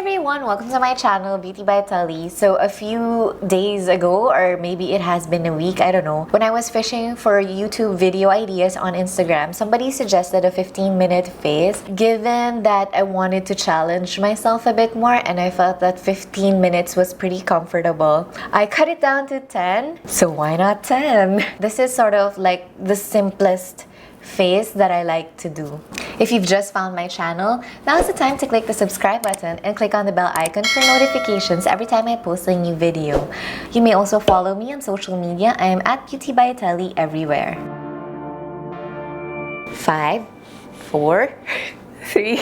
everyone, welcome to my channel, Beauty by Tellie. So a few days ago, or maybe it has been a week, I don't know, when I was fishing for YouTube video ideas on Instagram, somebody suggested a 15-minute face. Given that I wanted to challenge myself a bit more and I felt that 15 minutes was pretty comfortable, I cut it down to 10. So why not 10? This is sort of like the simplest face that I like to do. If you've just found my channel, now's the time to click the subscribe button and click on the bell icon for notifications every time I post a new video. You may also follow me on social media. I am at Beauty by Tellie everywhere. 5, 4, 3,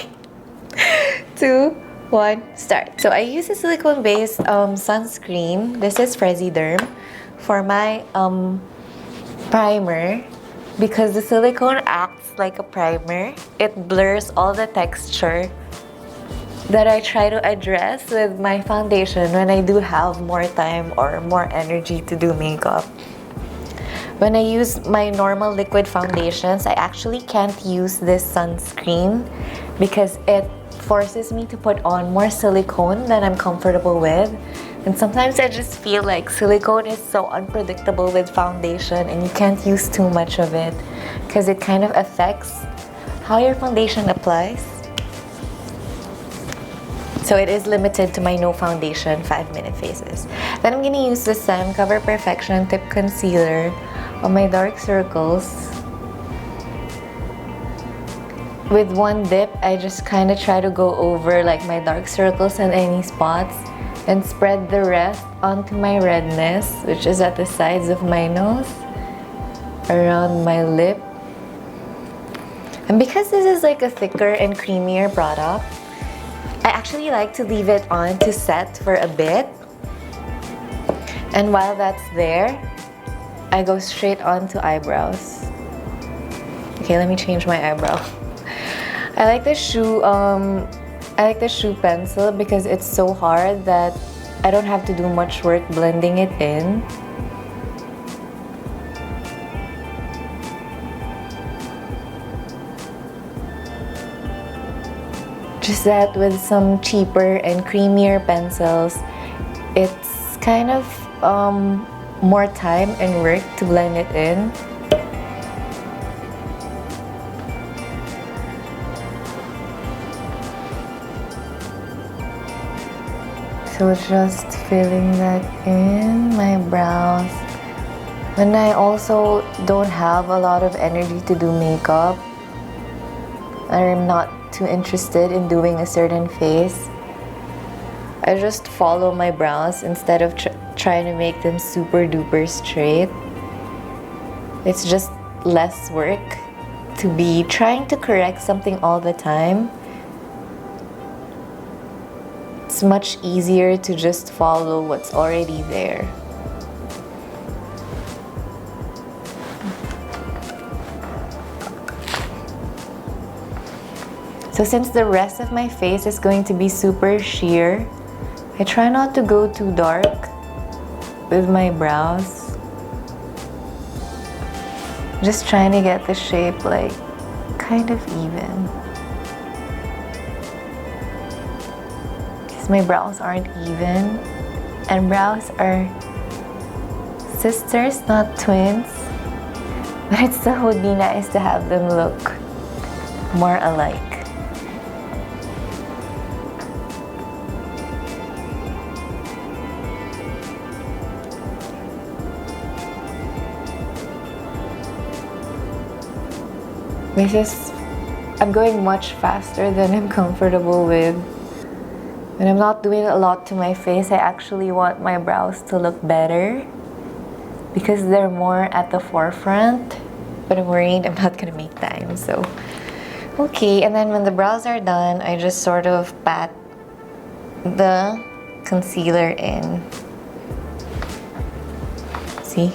2, 1, start. So I use a silicone-based sunscreen. This is Frezyderm for my primer. Because the silicone acts like a primer, it blurs all the texture that I try to address with my foundation when I do have more time or more energy to do makeup. When I use my normal liquid foundations, I actually can't use this sunscreen because it forces me to put on more silicone than I'm comfortable with. And sometimes I just feel like silicone is so unpredictable with foundation and you can't use too much of it because it kind of affects how your foundation applies. So it is limited to my no foundation 5-minute faces. Then I'm gonna use the Saem Cover Perfection Tip Concealer on my dark circles. With one dip, I just kind of try to go over like my dark circles and any spots and spread the rest onto my redness, which is at the sides of my nose, around my lip. And because this is like a thicker and creamier product, I actually like to leave it on to set for a bit. And while that's there, I go straight on to eyebrows. Okay, let me change my eyebrow. I like the shoe pencil because it's so hard that I don't have to do much work blending it in. Just that with some cheaper and creamier pencils, it's kind of more time and work to blend it in. So just filling that in my brows. When I also don't have a lot of energy to do makeup, or I'm not too interested in doing a certain face, I just follow my brows instead of trying to make them super duper straight. It's just less work to be trying to correct something all the time. It's much easier to just follow what's already there. So since the rest of my face is going to be super sheer, I try not to go too dark with my brows. Just trying to get the shape like kind of even. My brows aren't even, and brows are sisters, not twins, but it still would be nice to have them look more alike. I'm going much faster than I'm comfortable with. When I'm not doing a lot to my face, I actually want my brows to look better because they're more at the forefront, but I'm worried I'm not gonna make time, so. Okay, and then when the brows are done, I just sort of pat the concealer in. See?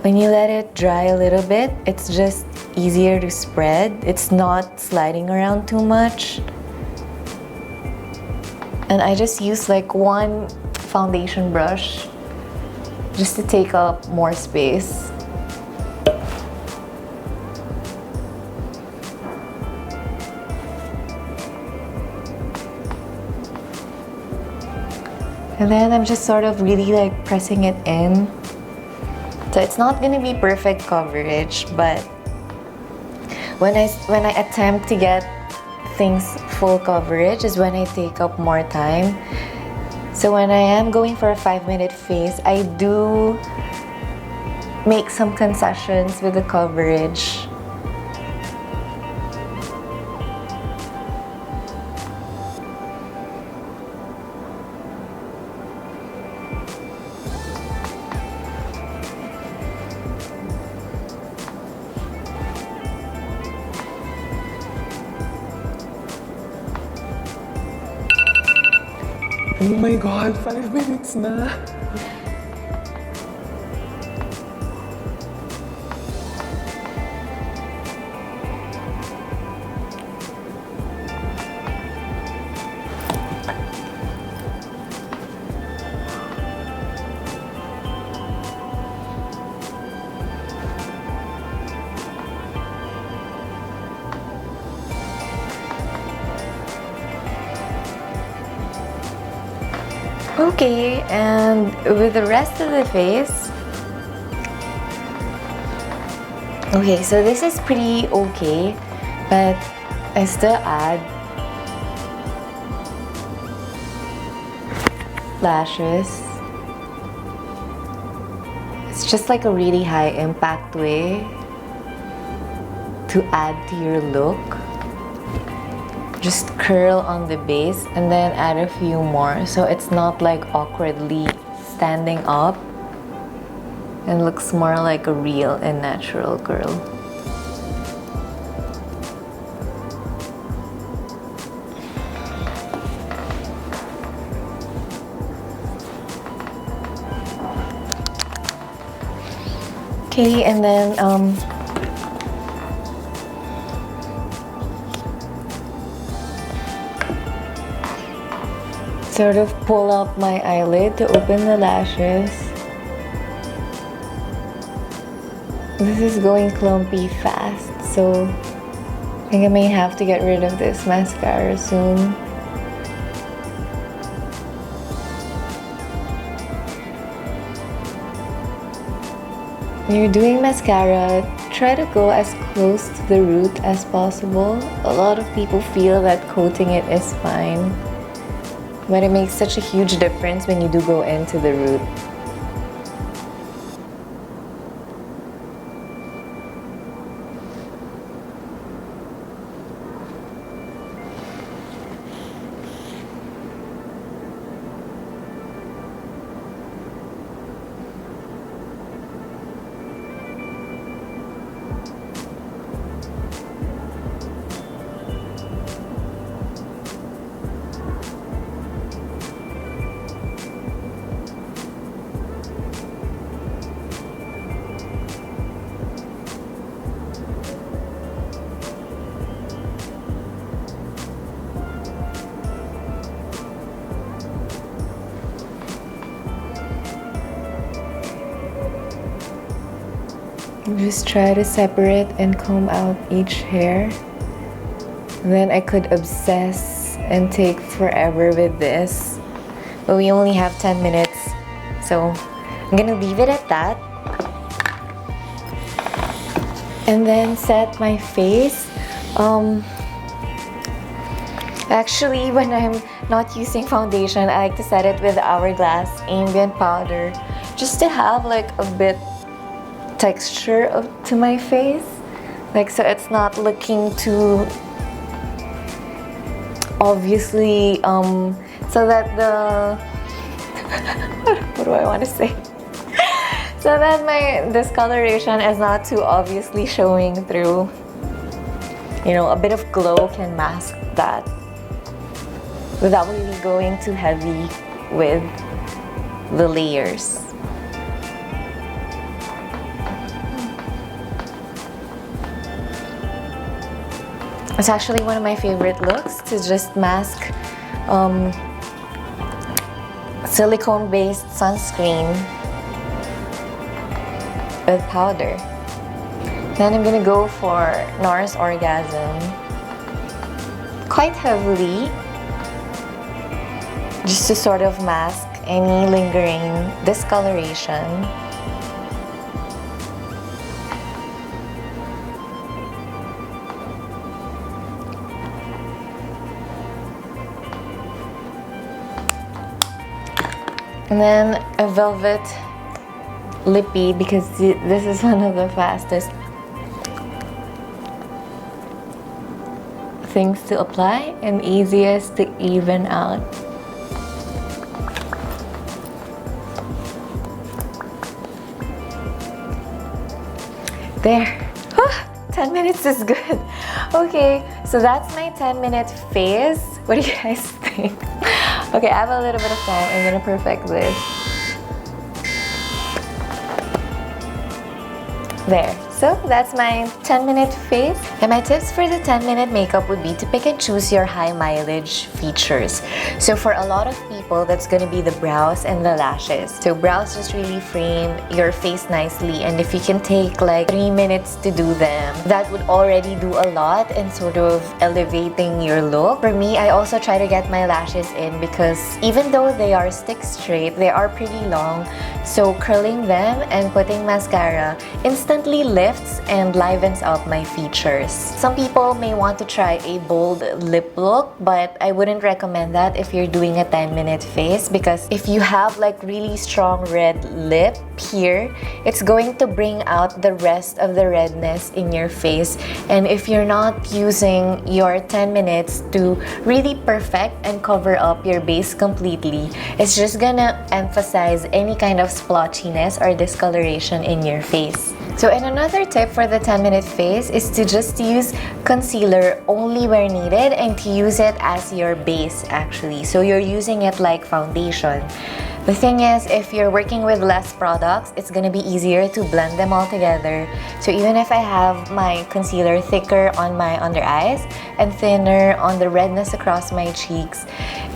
When you let it dry a little bit, it's just easier to spread. It's not sliding around too much. And I just use like one foundation brush just to take up more space. And then I'm just sort of really like pressing it in. So it's not gonna be perfect coverage, but when I attempt to get things full coverage is when I take up more time. So when I am going for a 5-minute face, I do make some concessions with the coverage. Oh my God, 5 minutes na. Okay, and with the rest of the face, okay, so this is pretty okay, but I still add lashes. It's just like a really high impact way to add to your look. Just curl on the base and then add a few more so it's not like awkwardly standing up and looks more like a real and natural curl. Okay, and then sort of pull up my eyelid to open the lashes. This is going clumpy fast, so I think I may have to get rid of this mascara soon. When you're doing mascara, try to go as close to the root as possible. A lot of people feel that coating it is fine, but it makes such a huge difference when you do go into the root. Just try to separate and comb out each hair. Then I could obsess and take forever with this, but we only have 10 minutes, so I'm gonna leave it at that. And then set my face. Actually, when I'm not using foundation, I like to set it with Hourglass Ambient powder, just to have like a bit texture to my face, like so it's not looking too obviously so that the what do I want to say so that my discoloration is not too obviously showing through. You know, a bit of glow can mask that without really going too heavy with the layers. It's actually one of my favorite looks, to just mask silicone-based sunscreen with powder. Then I'm gonna go for NARS Orgasm quite heavily, just to sort of mask any lingering discoloration. And then a velvet lippy, because this is one of the fastest things to apply and easiest to even out. There. 10 minutes is good. Okay, so that's my 10-minute phase. What do you guys think? Okay, I have a little bit of time. I'm gonna perfect this. There. So that's my 10-minute phase. And my tips for the 10-minute makeup would be to pick and choose your high mileage features. So for a lot of people, that's gonna be the brows and the lashes. So brows just really frame your face nicely, and if you can take like 3 minutes to do them, that would already do a lot in sort of elevating your look. For me, I also try to get my lashes in because even though they are stick straight, they are pretty long. So curling them and putting mascara instantly lifts and livens up my features. Some people may want to try a bold lip look, but I wouldn't recommend that if you're doing a 10-minute face, because if you have like really strong red lip here, it's going to bring out the rest of the redness in your face. And if you're not using your 10 minutes to really perfect and cover up your base completely, it's just gonna emphasize any kind of splotchiness or discoloration in your face. So, and another tip for the 10-minute face is to just use concealer only where needed and to use it as your base actually. So you're using it like foundation. The thing is, if you're working with less products, it's gonna be easier to blend them all together. So even if I have my concealer thicker on my under eyes and thinner on the redness across my cheeks,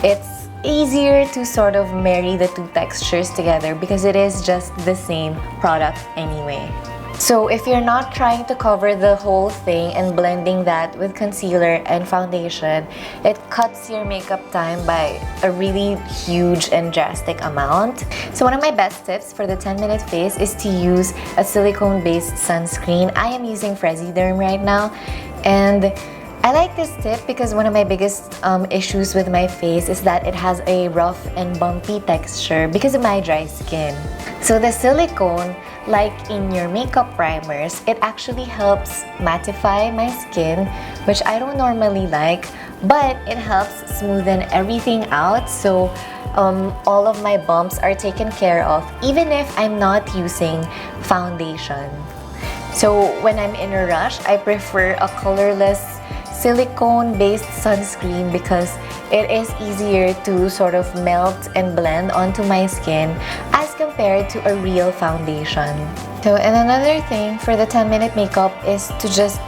it's easier to sort of marry the two textures together because it is just the same product anyway. So if you're not trying to cover the whole thing and blending that with concealer and foundation, it cuts your makeup time by a really huge and drastic amount. So one of my best tips for the 10-minute face is to use a silicone-based sunscreen. I am using Frezyderm right now, and I like this tip because one of my biggest issues with my face is that it has a rough and bumpy texture because of my dry skin. So the silicone, like in your makeup primers, it actually helps mattify my skin, which I don't normally like, but it helps smoothen everything out. So all of my bumps are taken care of, even if I'm not using foundation. So when I'm in a rush, I prefer a colorless silicone-based sunscreen because it is easier to sort of melt and blend onto my skin as compared to a real foundation. So, and another thing for the 10-minute makeup is to just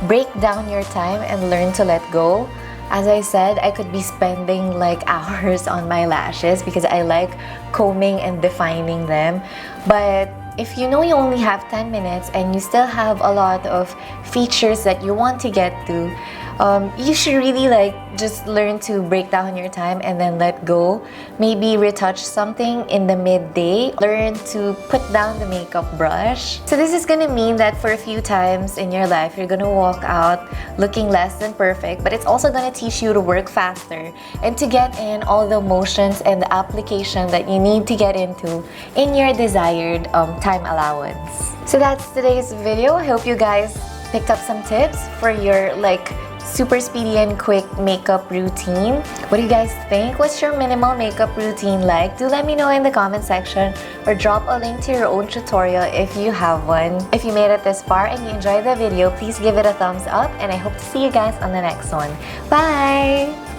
break down your time and learn to let go. As I said, I could be spending like hours on my lashes because I like combing and defining them. But if you know you only have 10 minutes and you still have a lot of features that you want to get to, you should really like just learn to break down your time and then let go. Maybe retouch something in the midday. Learn to put down the makeup brush. So this is gonna mean that for a few times in your life, you're gonna walk out looking less than perfect, but it's also gonna teach you to work faster and to get in all the motions and the application that you need to get into in your desired time allowance. So that's today's video. I hope you guys picked up some tips for your like super speedy and quick makeup routine. What do you guys think? What's your minimal makeup routine like? Do let me know in the comment section or drop a link to your own tutorial if you have one. If you made it this far and you enjoyed the video, please give it a thumbs up, and I hope to see you guys on the next one. Bye!